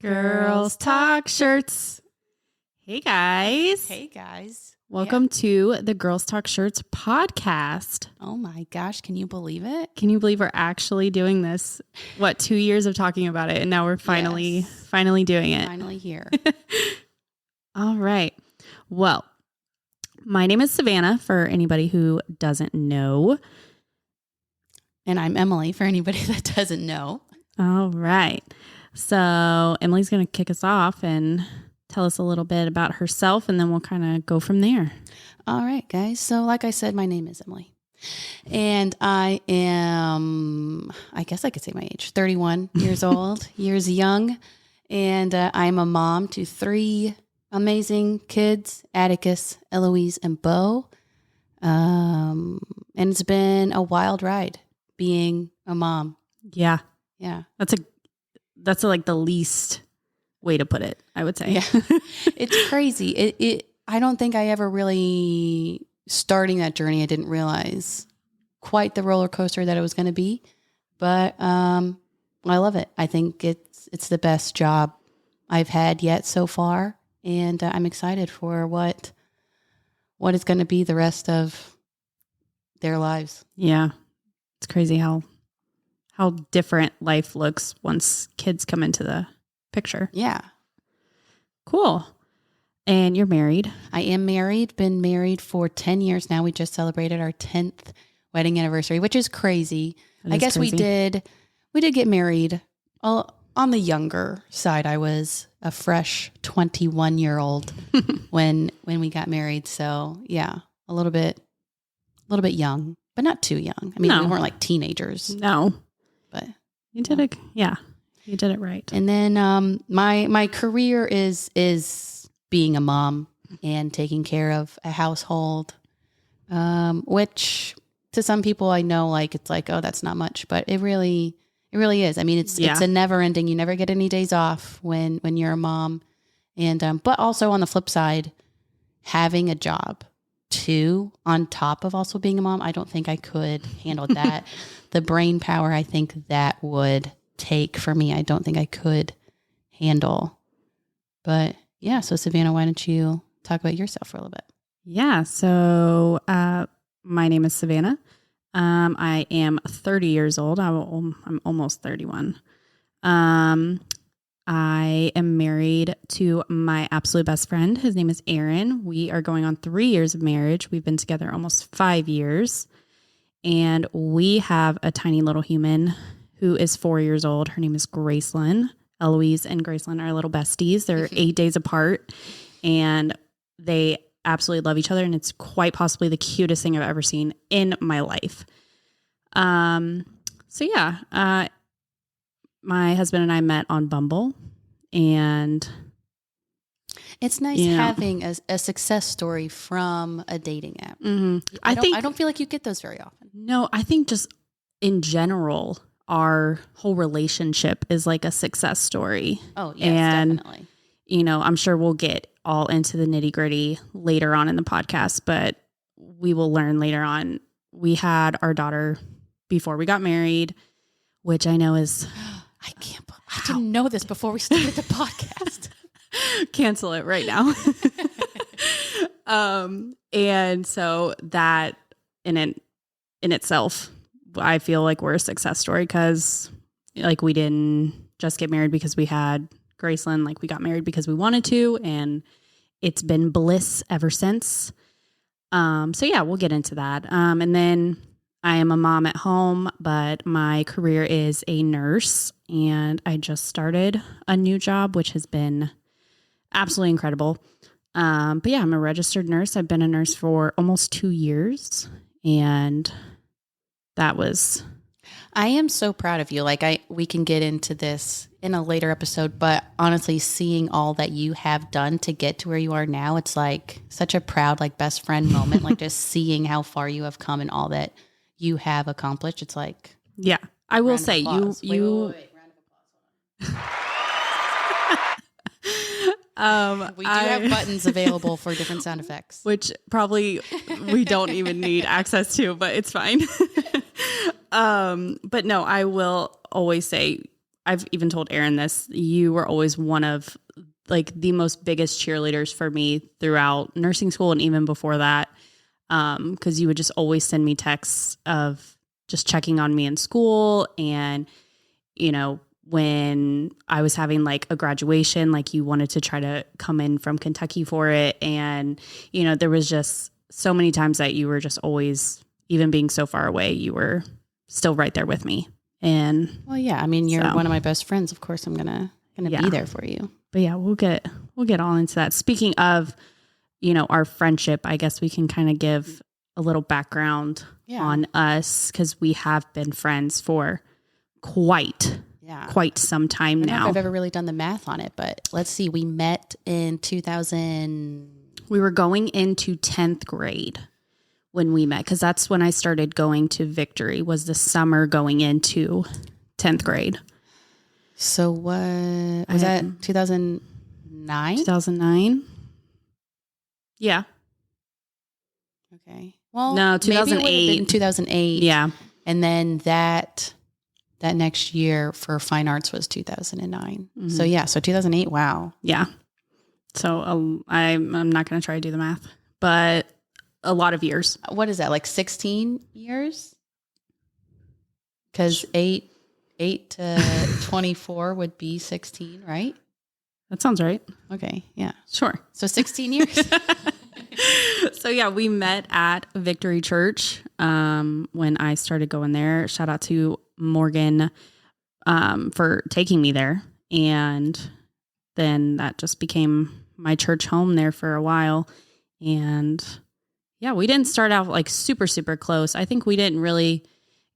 Girls Talk Shirts. Hey guys. Hey guys. Welcome to the Girls Talk Shirts podcast. Oh my gosh, can you believe it? Can you believe we're actually doing this? 2 years of talking about it, and now we're finally doing it. Finally here. All right. Well, my name is Savannah, for anybody who doesn't know. And I'm Emily, for anybody that doesn't know. All right. So Emily's going to kick us off and tell us a little bit about herself, and then we'll kind of go from there. All right, guys. So like I said, my name is Emily. And I am, I guess I could say my age, 31 years old, years young. And I'm a mom to 3 amazing kids, Atticus, Eloise, and Bo. And it's been a wild ride being a mom. Yeah. Yeah. That's like the least way to put it, I would say. Yeah. It's crazy. I don't think I ever really, starting that journey, I didn't realize quite the roller coaster that it was going to be. But I love it. I think it's the best job I've had yet so far. And I'm excited for what is going to be the rest of their lives. Yeah. It's crazy how different life looks once kids come into the picture. Yeah. Cool. And you're married? I am married. Been married for 10 years now. We just celebrated our 10th wedding anniversary, which is crazy. I guess crazy. We did get married on the younger side. I was a fresh 21-year-old when we got married. So yeah, a little bit young, but not too young. I mean, we weren't like teenagers. No. But you did it. Yeah. You did it right. And then my career is being a mom and taking care of a household, which to some people I know, like, it's like, oh, that's not much, but it really is. I mean, it's a never ending. You never get any days off when you're a mom. And, but also on the flip side, having a job too, on top of also being a mom, I don't think I could handle that. The brain power I think that would take for me, I don't think I could handle. But yeah, so Savannah, why don't you talk about yourself for a little bit? Yeah, so my name is Savannah. I am 30 years old. I'm almost 31. I am married to my absolute best friend. His name is Aaron. We are going on 3 years of marriage. We've been together almost 5 years. And we have a tiny little human who is 4 years old. Her name is Gracelyn. Eloise and Gracelyn are little besties. They're 8 days apart, and they absolutely love each other. And it's quite possibly the cutest thing I've ever seen in my life. So yeah, my husband and I met on Bumble, and it's nice having a success story from a dating app. Mm-hmm. I don't feel like you get those very often. No, I think just in general, our whole relationship is like a success story. Oh, yes, and, definitely. I'm sure we'll get all into the nitty gritty later on in the podcast, but we will learn later on. We had our daughter before we got married, which I know is... I didn't know this before we started the podcast. Cancel it right now. And so that in itself, I feel like we're a success story, because like we didn't just get married because we had Gracelyn. Like, we got married because we wanted to, and it's been bliss ever since. So yeah, we'll get into that. And then I am a mom at home, but my career is a nurse, and I just started a new job, which has been absolutely incredible. But yeah, I'm a registered nurse. I've been a nurse for almost 2 years, and that was... I am so proud of you. Like, we can get into this in a later episode, but honestly, seeing all that you have done to get to where you are now, it's like such a proud, like, best friend moment. Like, just seeing how far you have come and all that you have accomplished. It's like, yeah, I will say wait, round of applause. We do have buttons available for different sound effects, which probably we don't even need access to, but it's fine. But no, I will always say I've even told Aaron this, you were always one of like the most biggest cheerleaders for me throughout nursing school and even before that. Because you would just always send me texts of just checking on me in school. And, you know, when I was having like a graduation, like you wanted to try to come in from Kentucky for it. And, you know, there was just so many times that you were just always, even being so far away, you were still right there with me. And well, yeah, I mean, you're one of my best friends. Of course, I'm gonna be there for you. But yeah, we'll get all into that. Speaking of, you know, our friendship, I guess we can kind of give a little background on us, because we have been friends for quite some time now. I don't know if I've ever really done the math on it, but let's see. We met in 2000. We were going into 10th grade when we met, because that's when I started going to Victory, was the summer going into 10th grade. So what was that? 2009? 2009. Yeah. Okay. Well, no, 2008. 2008. Yeah. And then that next year for fine arts was 2009. Mm-hmm. So yeah, so 2008. Wow. Yeah. So I'm not going to try to do the math, but a lot of years. What is that? Like 16 years? Because 8 to 24 would be 16, right? That sounds right. Okay. Yeah. Sure. So 16 years. So yeah, we met at Victory Church when I started going there. Shout out to Morgan for taking me there. And then that just became my church home there for a while. And yeah, we didn't start out like super, super close. I think we didn't really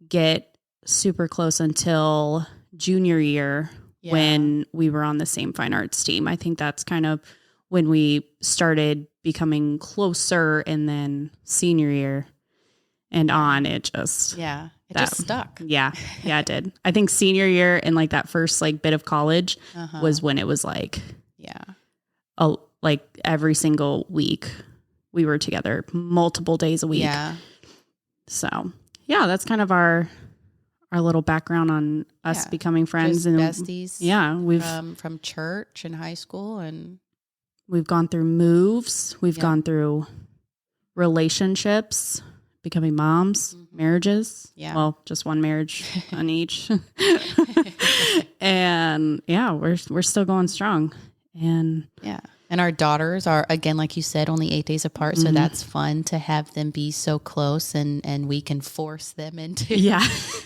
get super close until junior year when we were on the same fine arts team. I think that's kind of when we started becoming closer, and then senior year and on, it just... Yeah, just stuck. Yeah, it did. I think senior year and like that first like bit of college was when it was like... Yeah. Like every single week we were together multiple days a week. Yeah. So yeah, that's kind of our little background on us becoming friends. Just and besties. Yeah. We've from church and high school, and we've gone through moves. We've gone through relationships, becoming moms, marriages. Yeah. Well, just one marriage on each. And yeah, we're still going strong. And yeah. And our daughters are, again, like you said, only 8 days apart. So that's fun to have them be so close, and we can force them into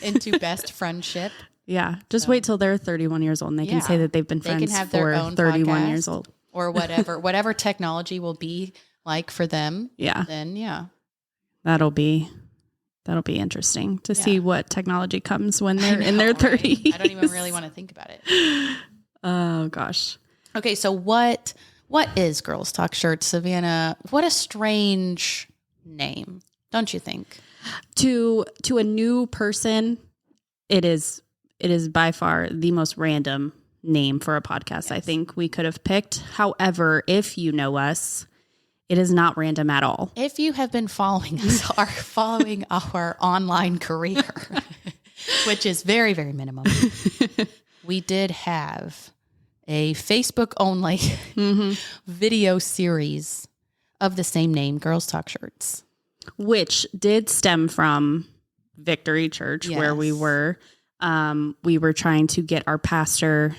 into best friendship. Yeah. Just wait till they're 31 years old and they can say that they've been friends for 31 years old. Or whatever technology will be like for them. Yeah. Then that'll be interesting to see what technology comes when they're in their 30s. I don't even really want to think about it. Oh gosh. Okay, so what is Girls Talk Shirts, Savannah? What a strange name, don't you think? To a new person, it is by far the most random name for a podcast I think we could have picked. However, if you know us, it is not random at all. If you have been following us, following our online career, which is very, very minimum, we did have a Facebook only video series of the same name, Girls Talk Shirts. Which did stem from Victory Church, where we were. We were trying to get our pastor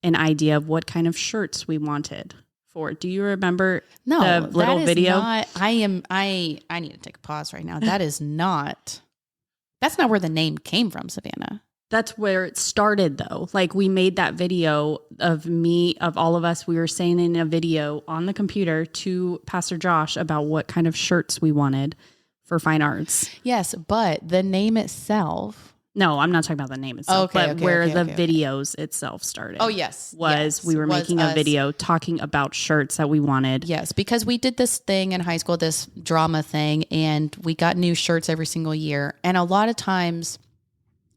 an idea of what kind of shirts we wanted for. Do you remember the little video? I need to take a pause right now. That's not where the name came from, Savannah. That's where it started, though. Like, we made that video of all of us. We were saying in a video on the computer to Pastor Josh about what kind of shirts we wanted for fine arts. Yes, but the name itself. No, I'm not talking about the name itself, but where the videos itself started. Oh, yes. We were making a video talking about shirts that we wanted. Yes, because we did this thing in high school, this drama thing, and we got new shirts every single year. And a lot of times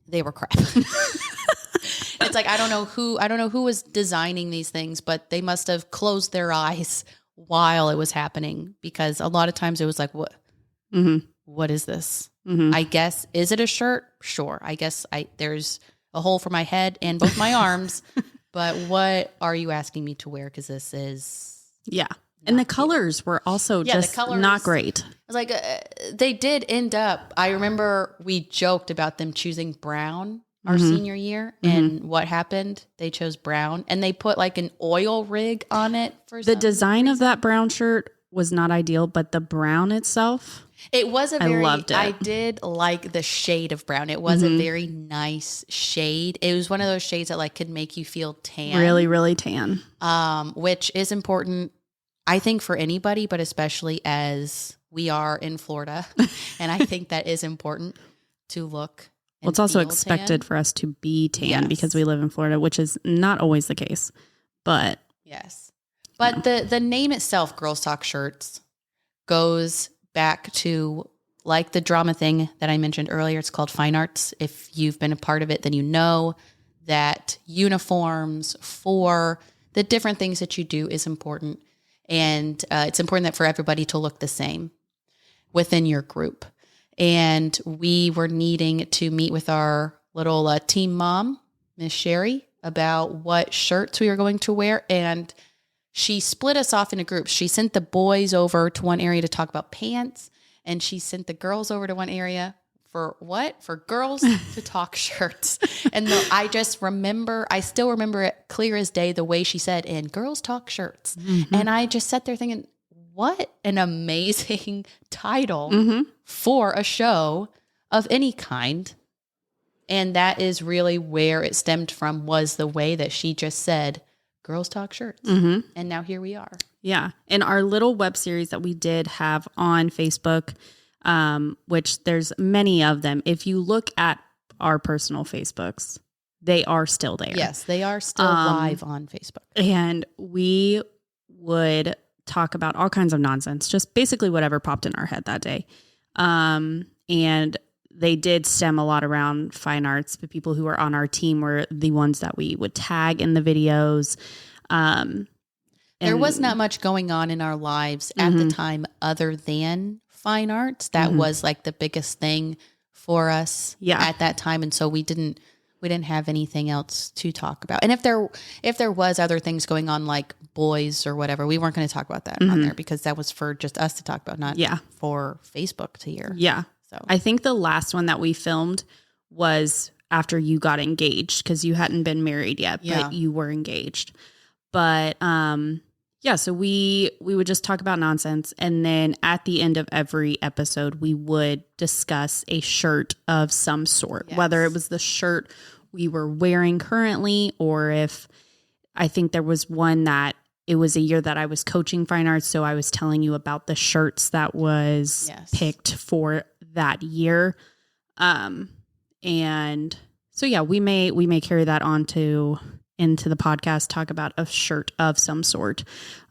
they were crap. It's like, I don't know who was designing these things, but they must have closed their eyes while it was happening, because a lot of times it was like, what is this? I guess, is it a shirt? Sure. I guess there's a hole for my head and both my arms. But what are you asking me to wear? Because this is and the colors were also just not great. I was like, they did end up. I remember we joked about them choosing brown our senior year, and what happened? They chose brown, and they put like an oil rig on it for the design of that brown shirt was not ideal, but the brown itself, it was I loved it. I did like the shade of brown. It was a very nice shade. It was one of those shades that like could make you feel tan, really, really tan. Which is important, I think, for anybody, but especially as we are in Florida, and I think that is important to look. Well, it's also expected for us to be tan because we live in Florida, which is not always the case. But yes, but the name itself, Girls Talk Shirts, goes back to like the drama thing that I mentioned earlier. It's called fine arts. If you've been a part of it, then you know that uniforms for the different things that you do is important. And it's important that for everybody to look the same within your group. And we were needing to meet with our little team mom, Miss Sherry, about what shirts we were going to wear. And she split us off into groups. She sent the boys over to one area to talk about pants. And she sent the girls over to one area for what? For girls to talk shirts. And I still remember it clear as day, the way she said, and girls talk shirts. And I just sat there thinking, what an amazing title for a show of any kind. And that is really where it stemmed from, was the way that she just said, girls talk shirts. And now here we are. Yeah. And our little web series that we did have on Facebook, which there's many of them. If you look at our personal Facebooks, they are still there. Yes, they are still live on Facebook. And we would talk about all kinds of nonsense, just basically whatever popped in our head that day. And they did stem a lot around fine arts. The people who were on our team were the ones that we would tag in the videos. There was not much going on in our lives at the time other than fine arts. That was like the biggest thing for us at that time. And so we didn't have anything else to talk about. And if there was other things going on, like boys or whatever, we weren't going to talk about that on there, because that was for just us to talk about, not for Facebook to hear. Yeah. So I think the last one that we filmed was after you got engaged, because you hadn't been married yet, but you were engaged. But so we would just talk about nonsense. And then at the end of every episode, we would discuss a shirt of some sort, whether it was the shirt we were wearing currently, or if I think there was one that it was a year that I was coaching fine arts. So I was telling you about the shirts that was picked for that year. And so, we may carry that on into the podcast, talk about a shirt of some sort.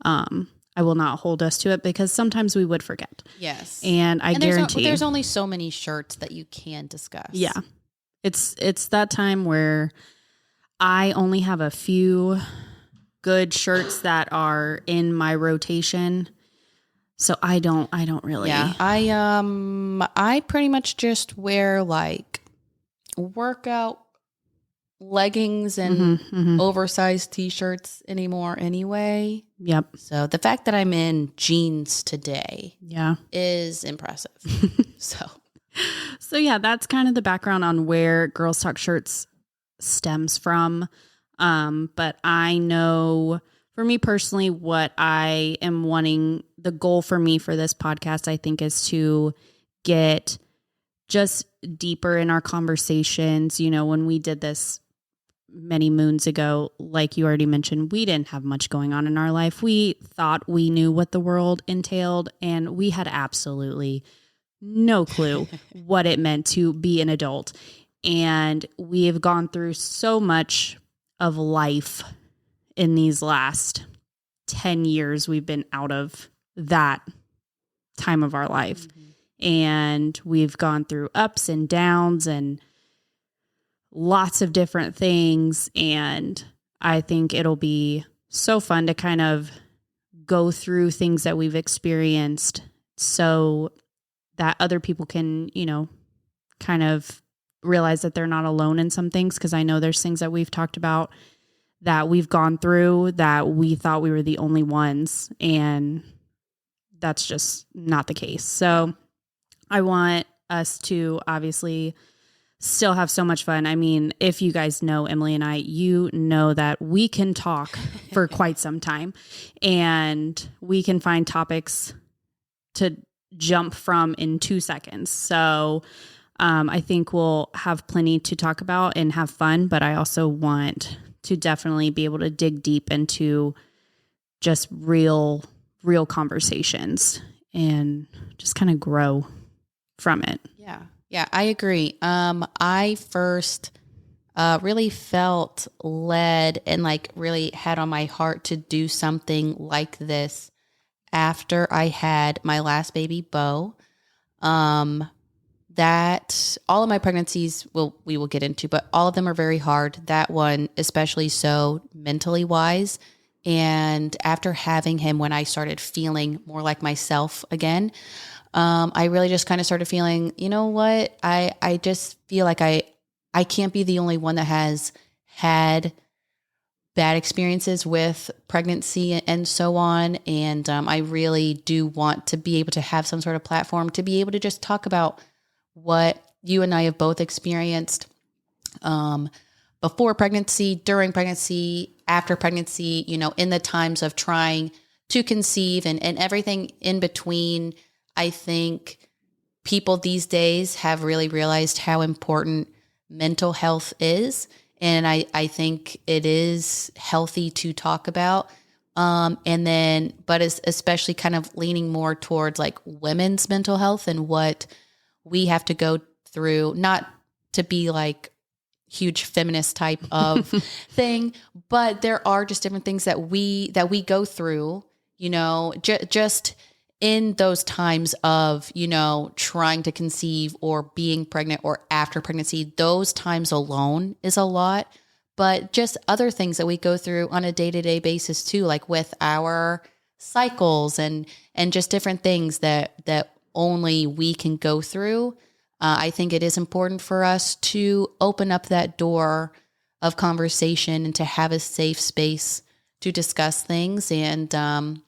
I will not hold us to it, because sometimes we would forget. Yes. And I guarantee there's only so many shirts that you can discuss. Yeah. It's that time where I only have a few good shirts that are in my rotation. So I don't really. Yeah. I pretty much just wear like workout leggings and oversized t-shirts anymore anyway. Yep. So the fact that I'm in jeans today is impressive. So that's kind of the background on where Girls Talk Shirts stems from. But I know for me personally, what I am wanting, the goal for me for this podcast, I think, is to get just deeper in our conversations. You know, when we did this many moons ago, like you already mentioned, we didn't have much going on in our life. We thought we knew what the world entailed, and we had absolutely no clue what it meant to be an adult. And we have gone through so much of life in these last 10 years. We've been out of that time of our life. And we've gone through ups and downs and lots of different things. And I think it'll be so fun to kind of go through things that we've experienced so that other people can, you know, kind of realize that they're not alone in some things. Cause I know there's things that we've talked about that we've gone through that we thought we were the only ones. And that's just not the case. So I want us to obviously still have so much fun. I mean, if you guys know Emily and I, you know that we can talk for quite some time and we can find topics to jump from in 2 seconds. So I think we'll have plenty to talk about and have fun, but I also want to definitely be able to dig deep into just real conversations and just kind of grow from it. Yeah. Yeah, I agree. I first really felt led and like really had on my heart to do something like this after I had my last baby, Bo. That all of my pregnancies we will get into, but all of them are very hard. That one, especially so mentally wise. And after having him, when I started feeling more like myself again, I really just kind of started feeling, you know what? I just feel like I can't be the only one that has had bad experiences with pregnancy and so on. And I really do want to be able to have some sort of platform to be able to just talk about what you and I have both experienced before pregnancy, during pregnancy, after pregnancy, you know, in the times of trying to conceive and everything in between. I think people these days have really realized how important mental health is. And I think it is healthy to talk about. And then, but especially kind of leaning more towards like women's mental health and what we have to go through, not to be like huge feminist type of thing, but there are just different things that we go through, you know, just in those times of, you know, trying to conceive or being pregnant or after pregnancy. Those times alone is a lot, but just other things that we go through on a day-to-day basis too, like with our cycles and just different things that only we can go through. I think it is important for us to open up that door of conversation and to have a safe space to discuss things. And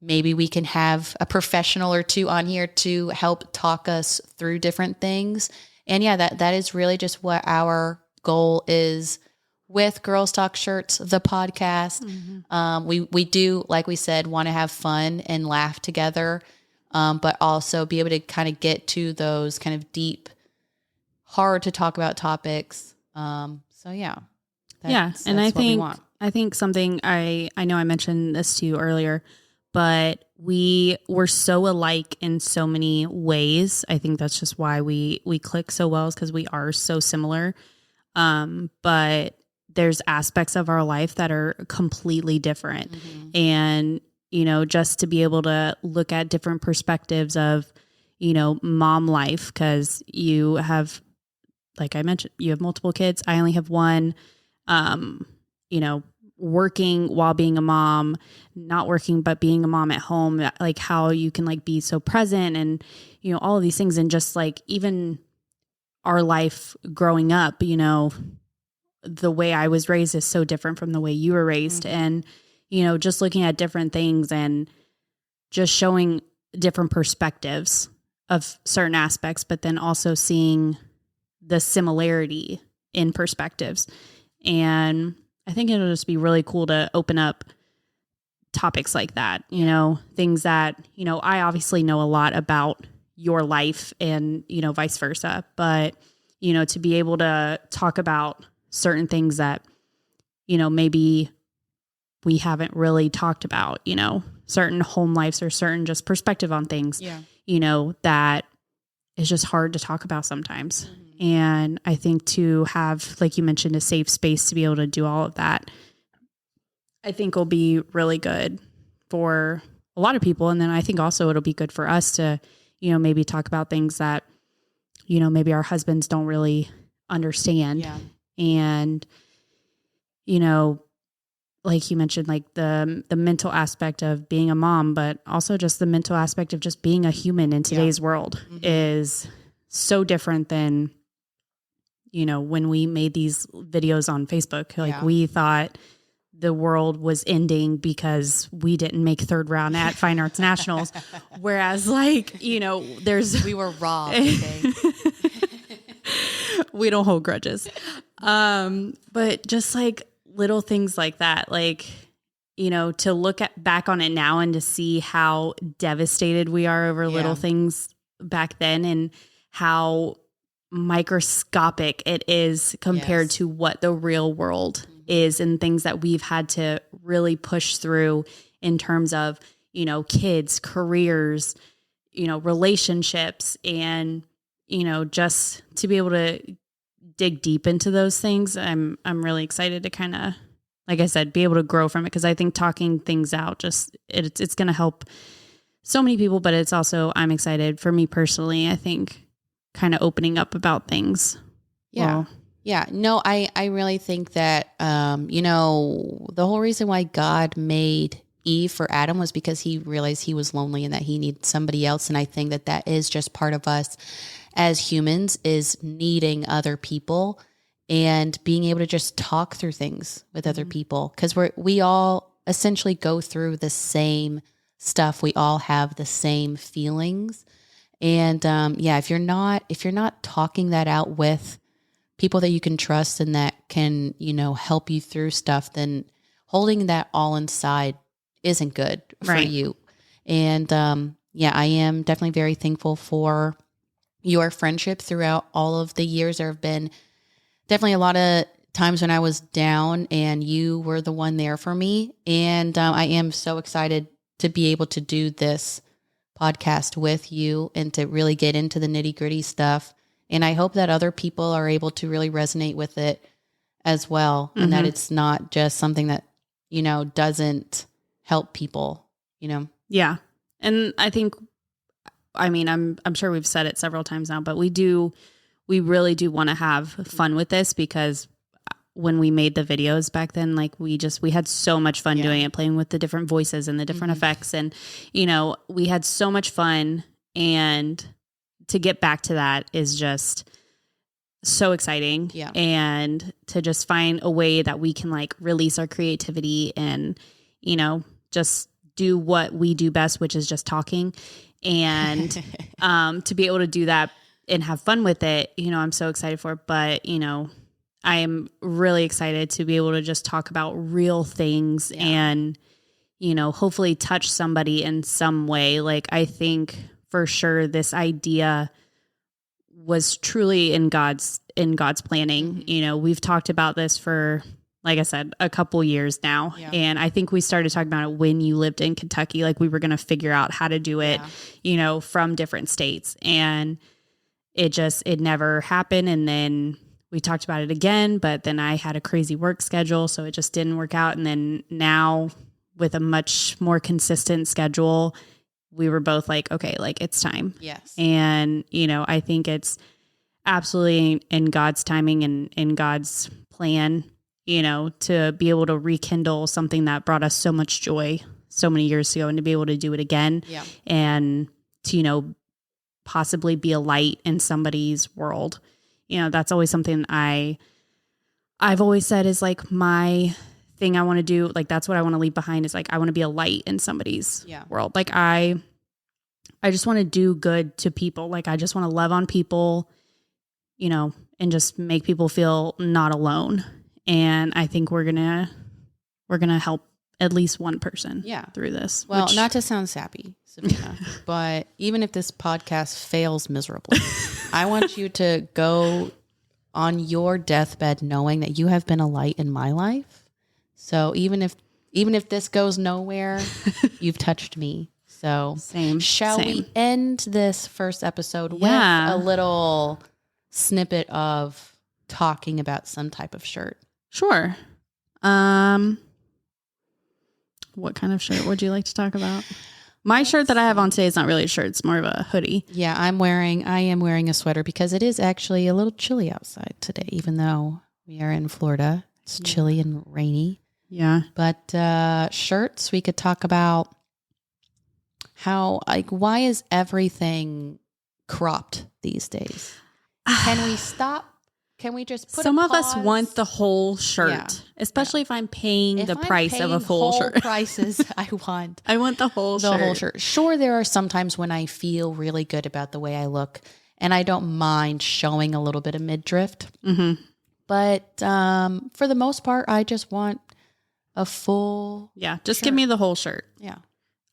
maybe we can have a professional or two on here to help talk us through different things. And yeah, that is really just what our goal is with Girls Talk Shirts, the podcast. Mm-hmm. We do, like we said, want to have fun and laugh together. But also be able to kind of get to those kind of deep, hard to talk about topics. So yeah. And I think something I know I mentioned this to you earlier, but we were so alike in so many ways. I think that's just why we click so well, is because we are so similar. But there's aspects of our life that are completely different. Mm-hmm. And you know, just to be able to look at different perspectives of, you know, mom life, because you have, like I mentioned, you have multiple kids. I only have one, you know, working while being a mom, not working, but being a mom at home, like how you can like be so present and, you know, all of these things. And just like even our life growing up, you know, the way I was raised is so different from the way you were raised. Mm-hmm. And, you know, just looking at different things and just showing different perspectives of certain aspects, but then also seeing the similarity in perspectives. And I think it'll just be really cool to open up topics like that, you know, things that, you know, I obviously know a lot about your life and, you know, vice versa, but, you know, to be able to talk about certain things that, you know, maybe we haven't really talked about, you know, certain home lives or certain just perspective on things, you know, that is just hard to talk about sometimes. Mm-hmm. And I think to have, like you mentioned, a safe space to be able to do all of that, I think will be really good for a lot of people. And then I think also it'll be good for us to, you know, maybe talk about things that, you know, maybe our husbands don't really understand. Yeah. And, you know, like you mentioned, like the mental aspect of being a mom, but also just the mental aspect of just being a human in today's world is so different than when we made these videos on Facebook, like Yeah. we thought the world was ending because we didn't make third round at Fine Arts Nationals. Whereas like, We were robbed. Okay? we don't hold grudges. But just like little things like that, like, to look back on it now and to see how devastated we are over little things back then and how microscopic it is compared to what the real world is and things that we've had to really push through in terms of, kids, careers, relationships, and, just to be able to dig deep into those things. I'm really excited to kind of, like I said, be able to grow from it. Cause I think talking things out, just it's going to help so many people, but it's also, I'm excited for me personally, I think kind of opening up about things. Yeah. Well, yeah. No, I really think that, the whole reason why God made Eve for Adam was because he realized he was lonely and that he needed somebody else. And I think that that is just part of us as humans, is needing other people and being able to just talk through things with other people. Cause we all essentially go through the same stuff. We all have the same feelings. And if you're not talking that out with people that you can trust and that can, help you through stuff, then holding that all inside isn't good for you. And I am definitely very thankful for your friendship throughout all of the years. There have been definitely a lot of times when I was down and you were the one there for me. And I am so excited to be able to do this podcast with you and to really get into the nitty gritty stuff. And I hope that other people are able to really resonate with it as well. And that it's not just something that, doesn't help people, Yeah. And I think, I'm sure we've said it several times now, but we really do want to have fun with this, because when we made the videos back then, like we had so much fun doing it, playing with the different voices and the different effects. And, we had so much fun, and to get back to that is just so exciting. Yeah. And to just find a way that we can like release our creativity and, just do what we do best, which is just talking. And to be able to do that and have fun with it, I'm so excited for it. But, I am really excited to be able to just talk about real things and, hopefully touch somebody in some way. Like, I think for sure this idea was truly in God's planning. We've talked about this for, like I said, a couple years now. Yeah. And I think we started talking about it when you lived in Kentucky, like we were going to figure out how to do it, from different states. And it never happened. And then we talked about it again, but then I had a crazy work schedule, so it just didn't work out. And then now with a much more consistent schedule, we were both like, okay, like it's time. Yes. And, I think it's absolutely in God's timing and in God's plan, to be able to rekindle something that brought us so much joy so many years ago, and to be able to do it again and to, possibly be a light in somebody's world. That's always something I've always said is like my thing I want to do. Like, that's what I want to leave behind, is like, I want to be a light in somebody's world. Like I just want to do good to people. Like, I just want to love on people, and just make people feel not alone. And I think we're going to help at least one person through this. Well, not to sound sappy, Savannah, but even if this podcast fails miserably, I want you to go on your deathbed knowing that you have been a light in my life. So even if this goes nowhere, you've touched me. So shall we end this first episode with a little snippet of talking about some type of shirt? Sure. What kind of shirt would you like to talk about? My shirt that I have on today is not really a shirt. It's more of a hoodie. Yeah, I am wearing a sweater because it is actually a little chilly outside today, even though we are in Florida. It's chilly and rainy. Yeah. But shirts, we could talk about how, like, why is everything cropped these days? Can Can we just put some a of us pause? want the whole shirt, Yeah. especially if I'm paying If the I'm price of a paying full whole shirt. prices, I want I want the whole shirt. Sure, there are some times when I feel really good about the way I look, and I don't mind showing a little bit of midriff. Mm-hmm. But for the most part, I just want a full. Yeah, just shirt. give me the whole shirt. Yeah.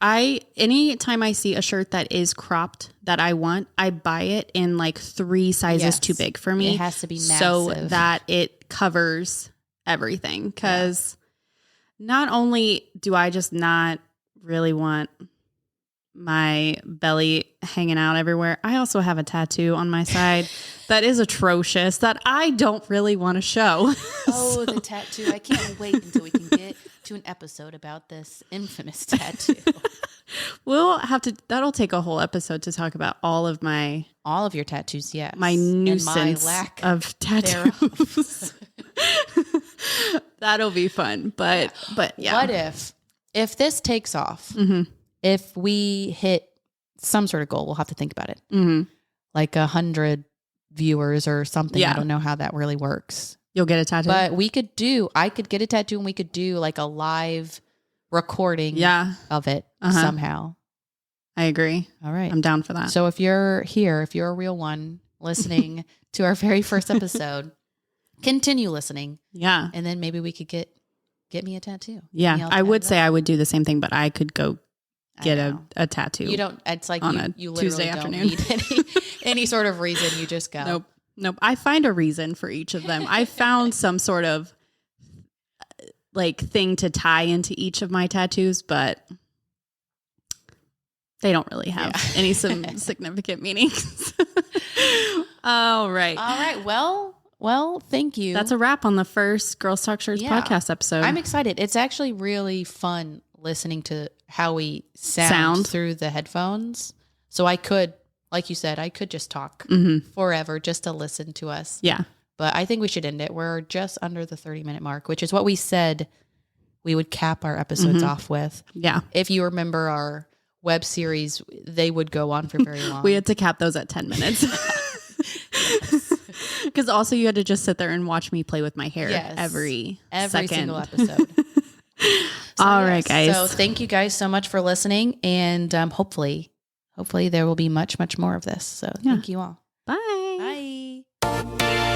Anytime I see a shirt that is cropped that I want, I buy it in like 3 sizes too big for me. It has to be massive. So that it covers everything. Because not only do I just not really want my belly hanging out everywhere, I also have a tattoo on my side that is atrocious that I don't really want to show. Oh, the tattoo. I can't wait until we can get to an episode about this infamous tattoo. We'll have to, that'll take a whole episode to talk about all of your tattoos, yes. my nuisance my lack of tattoos. That'll be fun. But yeah. What if this takes off, if we hit some sort of goal, we'll have to think about it. Mm-hmm. Like 100 viewers or something. Yeah. I don't know how that really works. You'll get a tattoo? But I could get a tattoo and we could do like a live recording of it somehow. I agree. All right. I'm down for that. So if you're here, if you're a real one listening to our very first episode, continue listening. Yeah. And then maybe we could get me a tattoo. Yeah. I would say I would do the same thing, but I could go get a tattoo. You don't, it's like on you a literally Tuesday don't afternoon. need any sort of reason. You just go. Nope. I find a reason for each of them. I found some sort of like thing to tie into each of my tattoos, but they don't really have any significant meanings. All right. Well, thank you. That's a wrap on the first Girls Talk Shirts podcast episode. I'm excited. It's actually really fun listening to how we sound through the headphones. So I could, like you said, I could just talk forever just to listen to us. Yeah. But I think we should end it. We're just under the 30-minute mark, which is what we said we would cap our episodes off with. Yeah. If you remember our web series, they would go on for very long. We had to cap those at 10 minutes. Because also you had to just sit there and watch me play with my hair every second. Single episode. All right, guys. So thank you guys so much for listening. And hopefully there will be much, much more of this. So thank you all. Bye. Bye.